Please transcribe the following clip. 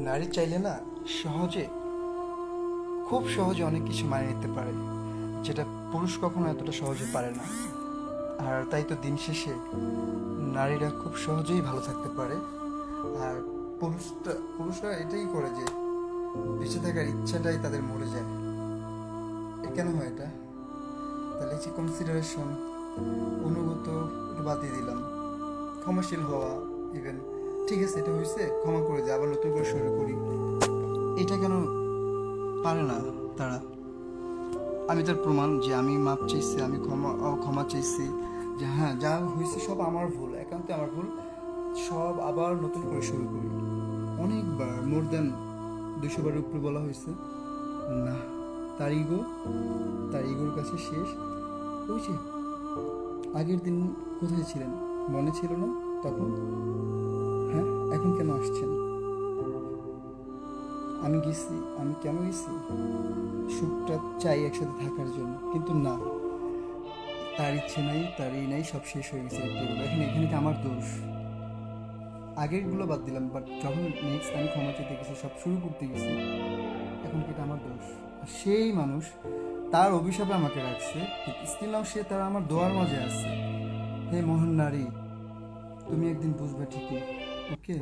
নারী চাইলে না সহজে, খুব সহজে অনেক কিছু মানিয়ে নিতে পারে, যেটা পুরুষ কখনো এতটা সহজে পারে না। আর তাই তো দিন শেষে নারীরা খুব সহজেই ভালো থাকতে পারে। আর পুরুষরা এটাই করে যে বেঁচে থাকার ইচ্ছাটাই তাদের মরে যায়। কেন হয় এটা? তাহলে এই যে কনসিডারেশন, অনুগত, এটা বাদ দিয়ে দিলাম। ক্ষমাশীল হওয়া, ইভেন ঠিক আছে এটা হয়েছে, ক্ষমা করে দিয়ে আবার নতুন করে শুরু করি, এটা কেন পারে না তারা? আমি তার প্রমাণ যে আমি মাপ চাইছি, আমি ক্ষমা চাইছি, যে হ্যাঁ যা হয়েছে সব আমার ভুল, একান্ত আমার ভুল, সব আবার নতুন করে শুরু করি। অনেকবার, মোর দেন 200 বারের উপরে বলা হয়েছে না। তার ইগো, তার ইগোর কাছে শেষ। ওই যে আগের দিন কোথায় ছিলেন, মনে ছিল না তখন? হ্যাঁ, এখন কেন আসছেন? আমি গেছি, আমি কেন গেছি? সুখটা চাই একসাথে থাকার জন্য, কিন্তু না, তার ইচ্ছে নাই, তার এই নাই, সব শেষ হয়ে গেছে এগুলো। এখন এখানে কি আমার দোষ? আগেরগুলো বাদ দিলাম, বাট যখন নেক্সট আমি ক্ষমা চেতে গেছি, সব শুরু করতে গেছি, এখন কি এটা আমার দোষ? আর সেই মানুষ তার অভিশাপে আমাকে রাখছে, স্টিল নাও সে তার আমার দোয়ার মাঝে আছে। হে মহান নারী, তুমি একদিন বুঝবে ঠিকই। ওকে।